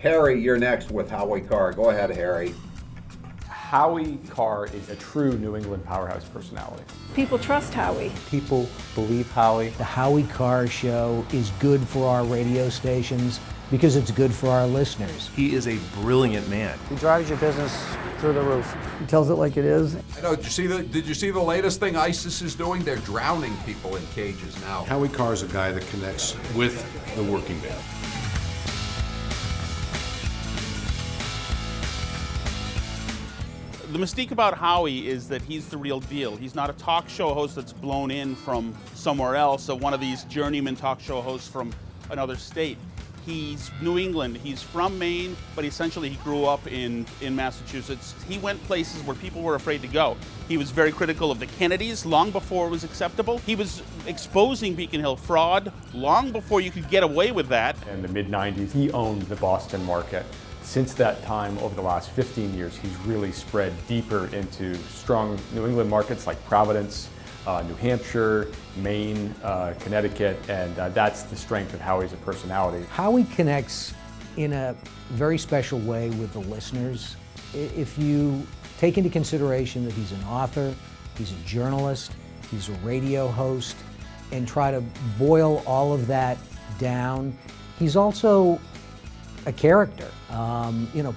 Harry, you're next with Howie Carr. Go ahead, Harry. Howie Carr is a true New England powerhouse personality. People trust Howie. People believe Howie. The Howie Carr Show is good for our radio stations because it's good for our listeners. He is a brilliant man. He drives your business through the roof. He tells it like it is. I know. Did you see the latest thing ISIS is doing? They're drowning people in cages now. Howie Carr is a guy that connects with the working man. The mystique about Howie is that he's the real deal. He's not a talk show host that's blown in from somewhere else, or one of these journeyman talk show hosts from another state. He's New England, he's from Maine, but essentially he grew up in Massachusetts. He went places where people were afraid to go. He was very critical of the Kennedys long before it was acceptable. He was exposing Beacon Hill fraud long before you could get away with that. In the mid-90s, he owned the Boston market. Since that time, over the last 15 years, he's really spread deeper into strong New England markets like Providence, New Hampshire, Maine, Connecticut, and that's the strength of Howie's personality. Howie connects in a very special way with the listeners. If you take into consideration that he's an author, he's a journalist, he's a radio host, and try to boil all of that down, he's also a character.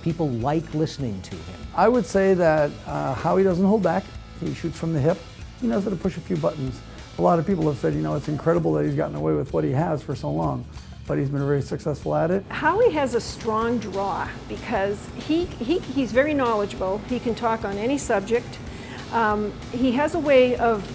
People like listening to him. I would say that Howie doesn't hold back. He shoots from the hip. He knows how to push a few buttons. A lot of people have said, it's incredible that he's gotten away with what he has for so long, but he's been very successful at it. Howie has a strong draw because he's very knowledgeable. He can talk on any subject. He has a way of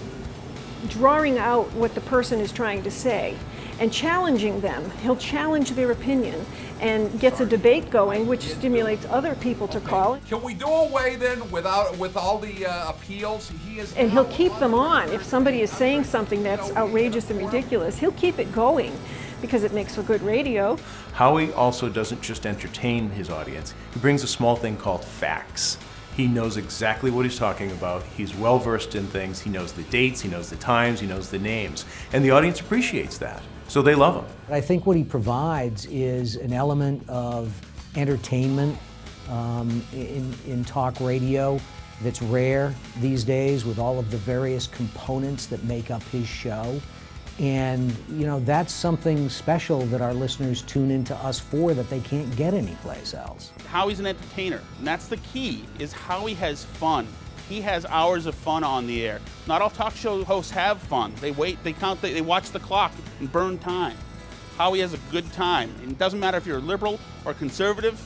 drawing out what the person is trying to say and challenging them. He'll challenge their opinion and gets a debate going, which stimulates other people to call. Can we do away then with all the appeals? And he'll keep them on. If somebody is saying something that's outrageous and ridiculous, he'll keep it going because it makes for good radio. Howie also doesn't just entertain his audience. He brings a small thing called facts. He knows exactly what he's talking about. He's well versed in things. He knows the dates, he knows the times, he knows the names. And the audience appreciates that. So they love him. I think what he provides is an element of entertainment in talk radio that's rare these days with all of the various components that make up his show. And that's something special that our listeners tune into us for that they can't get anyplace else. Howie's an entertainer, and that's the key, is Howie has fun. He has hours of fun on the air. Not all talk show hosts have fun. They wait, they count, they watch the clock and burn time. Howie has a good time. It doesn't matter if you're liberal or conservative,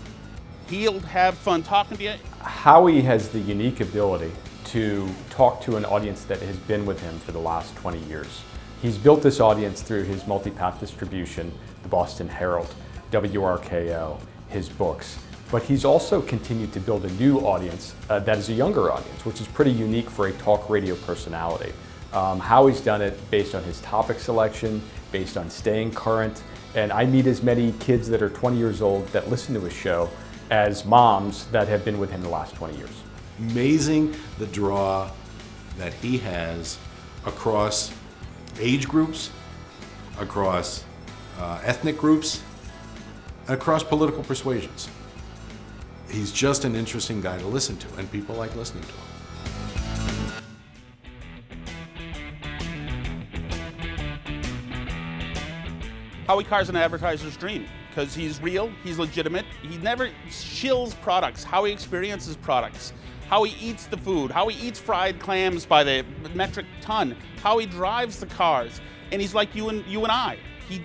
he'll have fun talking to you. Howie has the unique ability to talk to an audience that has been with him for the last 20 years. He's built this audience through his multi-path distribution, the Boston Herald, WRKO, his books. But he's also continued to build a new audience that is a younger audience, which is pretty unique for a talk radio personality. Howie's done it based on his topic selection, based on staying current, and I meet as many kids that are 20 years old that listen to his show as moms that have been with him the last 20 years. Amazing the draw that he has across age groups, across ethnic groups, across political persuasions. He's just an interesting guy to listen to, and people like listening to him. Howie Carr's an advertiser's dream because he's real, he's legitimate, he never shills products, how he experiences products, how he eats the food, how he eats fried clams by the metric ton, how he drives the cars, and he's like you and I. He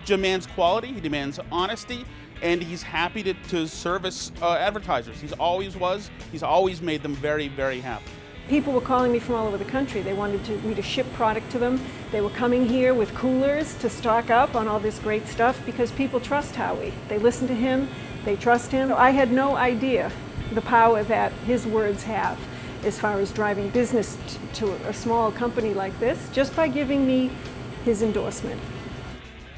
demands quality, he demands honesty, and he's happy to service advertisers. He's always was, he's always made them very, very happy. People were calling me from all over the country. They wanted me to ship product to them. They were coming here with coolers to stock up on all this great stuff because people trust Howie. They listen to him, they trust him. I had no idea the power that his words have as far as driving business to a small company like this, just by giving me his endorsement.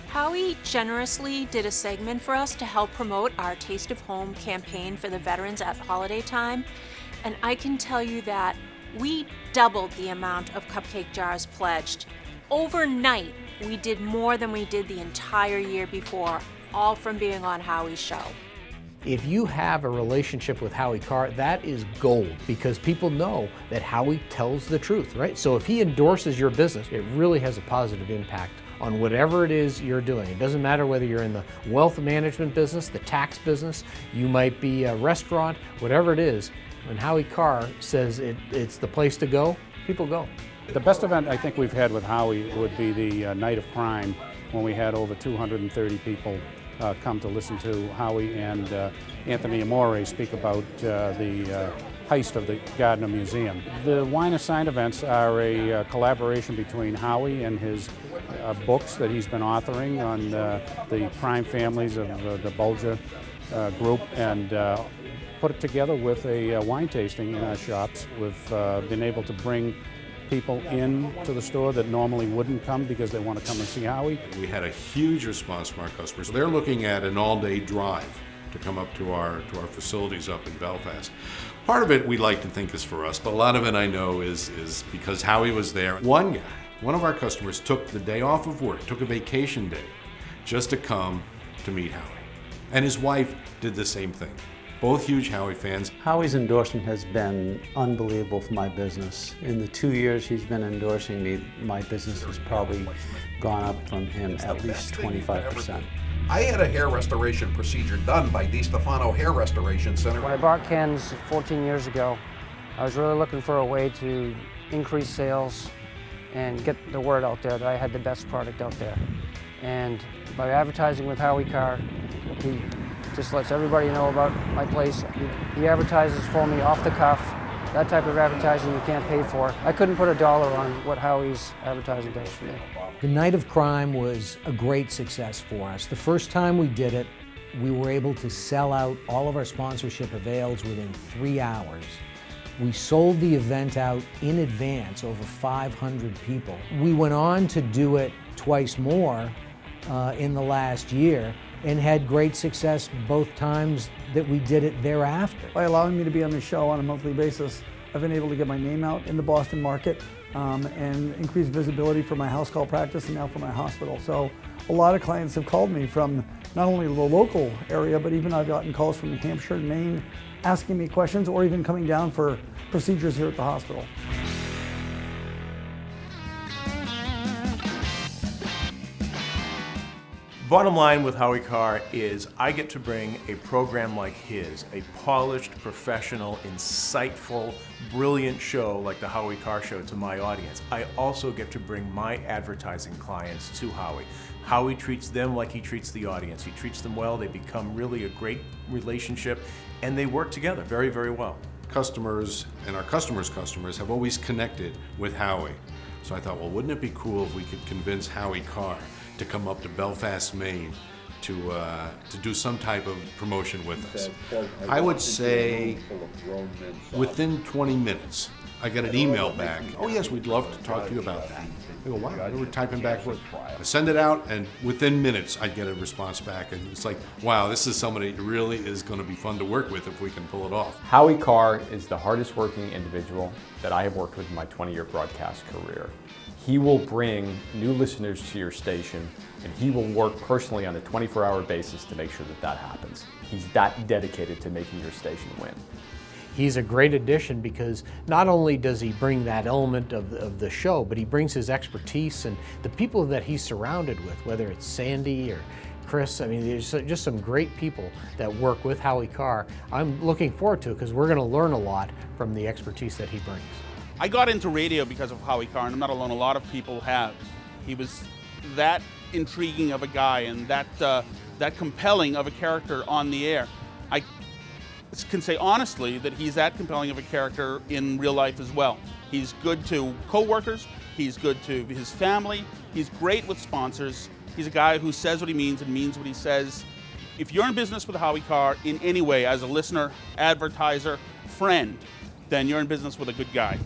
Howie generously did a segment for us to help promote our Taste of Home campaign for the veterans at holiday time, and I can tell you that we doubled the amount of cupcake jars pledged. overnight, we did more than we did the entire year before, all from being on Howie's show. If you have a relationship with Howie Carr, that is gold, because people know that Howie tells the truth, right? So if he endorses your business, it really has a positive impact on whatever it is you're doing. It doesn't matter whether you're in the wealth management business, the tax business, you might be a restaurant, whatever it is. When Howie Carr says it's the place to go, people go. The best event I think we've had with Howie would be the Night of Crime, when we had over 230 people come to listen to Howie and Anthony Amore speak about the heist of the Gardner Museum. The Wine Assigned events are a collaboration between Howie and his books that he's been authoring on the crime families of the Bulger group, and put it together with a wine tasting in our shops. We've been able to bring people in to the store that normally wouldn't come because they want to come and see Howie. We had a huge response from our customers. They're looking at an all-day drive to come up to our facilities up in Belfast. Part of it we like to think is for us, but a lot of it I know is because Howie was there. One of our customers took the day off of work, took a vacation day, just to come to meet Howie. And his wife did the same thing. Both huge Howie fans. Howie's endorsement has been unbelievable for my business. In the 2 years he's been endorsing me, my business has probably gone up from him at least 25%. I had a hair restoration procedure done by DiStefano Hair Restoration Center. When I bought Ken's 14 years ago, I was really looking for a way to increase sales and get the word out there that I had the best product out there. And by advertising with Howie Carr, he just lets everybody know about my place. He advertises for me off the cuff. That type of advertising you can't pay for. I couldn't put a dollar on what Howie's advertising does for me. The Night of Crime was a great success for us. The first time we did it, we were able to sell out all of our sponsorship avails within 3 hours. We sold the event out in advance, over 500 people. We went on to do it twice more in the last year, and had great success both times that we did it thereafter. By allowing me to be on the show on a monthly basis, I've been able to get my name out in the Boston market and increase visibility for my house call practice and now for my hospital. So a lot of clients have called me from not only the local area, but even I've gotten calls from New Hampshire and Maine asking me questions or even coming down for procedures here at the hospital. Bottom line with Howie Carr is I get to bring a program like his, a polished, professional, insightful, brilliant show like the Howie Carr Show to my audience. I also get to bring my advertising clients to Howie. Howie treats them like he treats the audience. He treats them well, they become really a great relationship, and they work together very, very well. Customers and our customers' customers have always connected with Howie. So I thought, well, wouldn't it be cool if we could convince Howie Carr to come up to Belfast, Maine to do some type of promotion with us. I would say within 20 minutes, I got an email back. Oh yes, we'd love to talk to you about that. I go, wow, they were typing back. I send it out, and within minutes, I'd get a response back. And it's like, wow, this is somebody who really is going to be fun to work with if we can pull it off. Howie Carr is the hardest working individual that I have worked with in my 20-year broadcast career. He will bring new listeners to your station, and he will work personally on a 24-hour basis to make sure that that happens. He's that dedicated to making your station win. He's a great addition because not only does he bring that element of the show, but he brings his expertise and the people that he's surrounded with, whether it's Sandy or Chris. I mean, there's just some great people that work with Howie Carr. I'm looking forward to it because we're going to learn a lot from the expertise that he brings. I got into radio because of Howie Carr, and I'm not alone. A lot of people have. He was that intriguing of a guy and that compelling of a character on the air. I can say honestly that he's that compelling of a character in real life as well. He's good to co-workers. He's good to his family. He's great with sponsors. He's a guy who says what he means and means what he says. If you're in business with Howie Carr in any way, as a listener, advertiser, friend, then you're in business with a good guy.